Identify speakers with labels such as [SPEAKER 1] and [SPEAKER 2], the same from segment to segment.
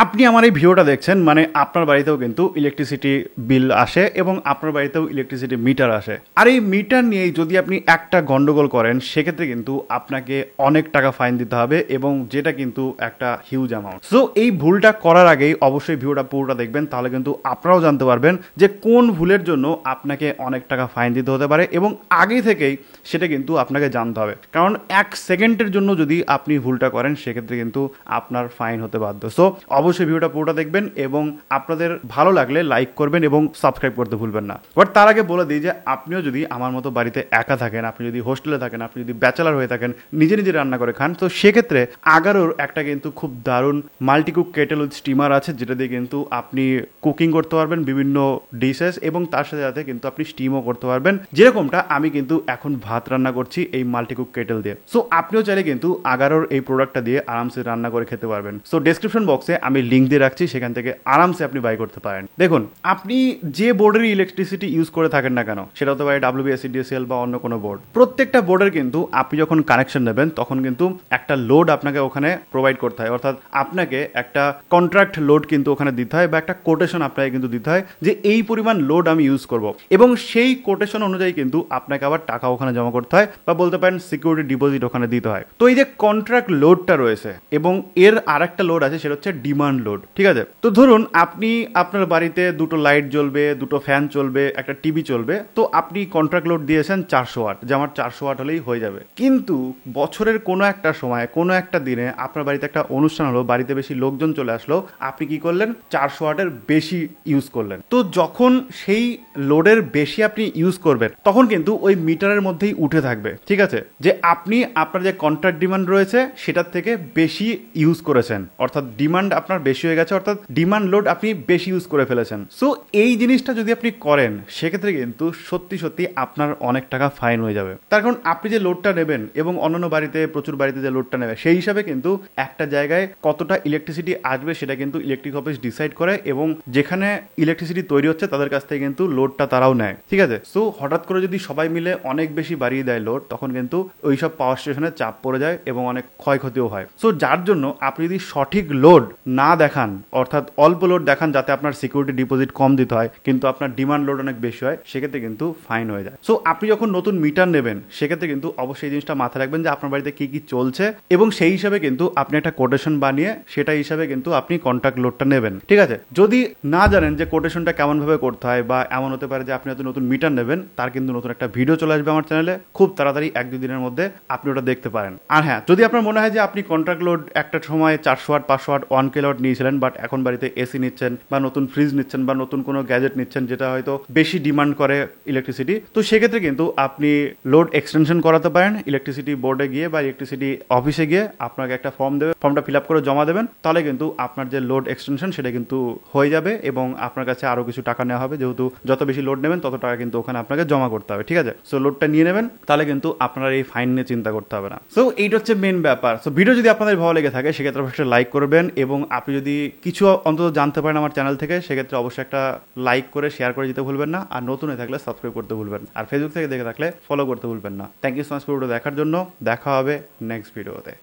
[SPEAKER 1] আপনি আমার এই ভিডিওটা দেখছেন মানে আপনার বাড়িতেও কিন্তু ইলেকট্রিসিটি বিল আসে এবং আপনার বাড়িতেও ইলেকট্রিসিটি মিটার আসে। আর এই মিটার নিয়েই যদি আপনি একটা গন্ডগোল করেন সেক্ষেত্রে কিন্তু আপনাকে অনেক টাকা ফাইন দিতে হবে এবং যেটা কিন্তু একটা হিউজ অ্যামাউন্ট। সো এই ভুলটা করার আগেই অবশ্যই ভিডিওটা পুরোটা দেখবেন, তাহলে কিন্তু আপনারাও জানতে পারবেন যে কোন ভুলের জন্য আপনাকে অনেক টাকা ফাইন দিতে হতে পারে এবং আগে থেকেই সেটা কিন্তু আপনাকে জানতে হবে, কারণ 1 সেকেন্ডের জন্য যদি আপনি ভুলটা করেন সেক্ষেত্রে কিন্তু আপনার ফাইন হতে বাধ্য। সো অবশ্যই ভিডিওটা পুরোটা দেখবেন এবং আপনাদের ভালো লাগলে লাইক করবেন এবং সাবস্ক্রাইব করতে ভুলবেন না। বাট তার আগে বলে দিই যে আপনিও যদি আমার মতো বাড়িতে একা থাকেন, আপনি যদি হোস্টেলে থাকেন, আপনি যদি ব্যাচেলার হয়ে থাকেন, নিজে নিজে রান্না করে খান, তো সেক্ষেত্রে আগারোর একটা কিন্তু খুব দারুণ মাল্টিকুক কেটেল উইথ স্টিমার আছে, যেটা দিয়ে কিন্তু আপনি কুকিং করতে পারবেন বিভিন্ন ডিশেস এবং তার সাথে সাথে কিন্তু আপনি স্টিমও করতে পারবেন, যেরকমটা আমি কিন্তু এখন ভাত রান্না করছি এই মাল্টিকুক কেটেল দিয়ে। সো আপনিও চাইলে কিন্তু আগারোর এই প্রোডাক্টটা দিয়ে আরামসে রান্না করে খেতে পারবেন। সো ডেসক্রিপশন বক্সে আমি লিঙ্ক দিয়ে রাখছি, সেখান থেকে আরামসে আপনি বাই করতে পারেন। দেখুন, আপনি যে বোর্ডের ইলেকট্রিসিটি ইউজ করে থাকেন না কেন, সেটা হতে পারে WBSCDSL বা অন্য কোনো বোর্ড, প্রত্যেকটা বোর্ডের কিন্তু আপনি যখন কানেকশন নেবেন তখন কিন্তু একটা লোড আপনাকে ওখানে প্রোভাইড করতে হয়, অর্থাৎ আপনাকে একটা কন্ট্রাক্ট লোড কিন্তু ওখানে দিতে হয় বা একটা কোটেশন আপনাকে কিন্তু দিতে হয় যে এই পরিমাণ লোড আমি ইউজ করব, এবং সেই কোটেশন অনুযায়ী কিন্তু আপনাকে আবার টাকা ওখানে জমা করতে হয় বা বলতে পারেন সিকিউরিটি ডিপোজিট ওখানে দিতে হয়। তো এই যে কন্ট্রাক্ট লোডটা রয়েছে এবং এর আরেকটা লোড আছে, সেটা হচ্ছে ডিমান্ড লোড। ঠিক আছে, তো ধরুন আপনি আপনার বাড়িতে দুটো লাইট জ্বলবে, দুটো ফ্যান চলবে, একটা টিভি চলবে, তো আপনি কন্ট্রাক্ট লোড দিয়েছেন 400 ওয়াট, যে আমার 400 ওয়াট হলেই হয়ে যাবে। কিন্তু বছরের কোনো একটা সময় কোনো একটা দিনে আপনার বাড়িতে একটা অনুষ্ঠান হলো, বাড়িতে বেশি লোকজন চলে আসলো, আপনি কি করলেন, 400 ওয়াটের বেশি ইউজ করলেন। তো যখন সেই লোডের বেশি আপনি ইউজ করবেন তখন কিন্তু ওই মিটারের মধ্যেই উঠে থাকবে, ঠিক আছে, যে আপনি আপনার যে কন্ট্রাক্ট ডিমান্ড রয়েছে সেটার থেকে বেশি ইউজ করেছেন, অর্থাৎ ডিমান্ড আপনার বেশি হয়ে গেছে, অর্থাৎ ডিমান্ড লোড আপনি বেশি ইউজ করে ফেলেছেন। সো এই জিনিসটা যদি আপনি করেন সেক্ষেত্রে কিন্তু সত্যি সত্যি আপনার অনেক টাকা ফাইন হয়ে যাবে। তার কারণ আপনি যে লোডটা নেবেন এবং অন্যান্য বাড়িতে প্রচুর বাড়িতে যে লোডটা নেবে সেই হিসাবে কিন্তু একটা জায়গায় কতটা ইলেকট্রিসিটি আসবে সেটা কিন্তু ইলেকট্রিক অফিস ডিসাইড করে এবং যেখানে ইলেকট্রিসিটি তৈরি হচ্ছে তাদের কাছ থেকে কিন্তু লোডটা তারাও নেয়। ঠিক আছে, সো হঠাৎ করে যদি সবাই মিলে অনেক বেশি বাড়িয়ে দেয় লোড, তখন কিন্তু ওইসব পাওয়ার স্টেশনে চাপ পড়ে যায় এবং অনেক ক্ষয়ক্ষতিও হয়। সো যার জন্য আপনি যদি সঠিক লোড না দেখান, অর্থাৎ অল্প লোড দেখান যাতে আপনার সিকিউরিটি ডিপোজিট কম দিতে হয় কিন্তু আপনার ডিমান্ড লোড অনেক বেশি হয়, সেক্ষেত্রে কিন্তু ফাইন হয়ে যায়। সো আপনি যখন নতুন মিটার নেবেন সেক্ষেত্রে কিন্তু অবশ্যই এই জিনিসটা মাথায় রাখবেন যে আপনার বাড়িতে কি কি চলছে এবং সেই হিসাবে কিন্তু আপনি একটা কোটেশন বানিয়ে সেটা হিসাবে কিন্তু আপনি কন্ট্রাক্ট লোডটা নেবেন। ঠিক আছে, যদি না জানেন যে কোটেশনটা কেমন ভাবে করতে হয় বা এমন হতে পারে যে আপনি হয়তো নতুন মিটার নেবেন, তার কিন্তু নতুন একটা ভিডিও চলে আসবে আমার চ্যানেলে খুব তাড়াতাড়ি, 1-2 দিনের মধ্যে আপনি ওটা দেখতে পারেন। আর হ্যাঁ, যদি আপনার মনে হয় যে আপনি কন্ট্রাক্ট লোড একটা সময় 400 ওয়াট 500 ওয়াট 1 কিলোওয়াট নিয়েছিলেন, বাট এখন বাড়িতে এসি নিচ্ছেন বা নতুন ফ্রিজ নিচ্ছেন বা নতুন কোনো গ্যাজেট নিচ্ছেন যেটা হয়তো বেশি ডিমান্ড করে ইলেকট্রিসিটি, তো সেক্ষেত্রে কিন্তু আপনি লোড এক্সটেনশন করাতে পারেন ইলেকট্রিসিটি বোর্ডে গিয়ে বা ইলেকট্রিসিটি অফিসে গিয়ে। আপনাকে একটা ফর্ম দেবে, ফর্মটা ফিল আপ করে জমা দেবেন, তাহলে কিন্তু আপনার যে লোড এক্সটেনশন সেটা কিন্তু হয়ে যাবে এবং আপনার কাছে আরো কিছু টাকা নেওয়া হবে, যেহেতু যত বেশি লোড নেবেন তত টাকা কিন্তু ওখানে আপনাকে জমা করতে হবে। ঠিক আছে, সো লোডটা নিয়ে নেবেন, তাহলে কিন্তু আপনার এই ফাইন নিয়ে চিন্তা করতে হবে না। সো এইটা হচ্ছে মেন ব্যাপার। সো ভিডিও যদি আপনাদের ভালো লেগে থাকে সেক্ষেত্রে অবশ্যই লাইক করবেন এবং আপনি যদি কিছু অন্তত জানতে পারেন আমার চ্যানেল থেকে সেক্ষেত্রে অবশ্যই একটা লাইক করে শেয়ার করে দিতে ভুলবেন না। আর নতুন হয়ে থাকলে সাবস্ক্রাইব করতে ভুলবেন না, আর ফেসবুক থেকে দেখে থাকলে ফলো করতে ভুলবেন না। থ্যাংক ইউ সো মাচ ভিডিওটা দেখার জন্য। দেখা হবে নেক্সট ভিডিওতে।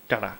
[SPEAKER 1] টাটা।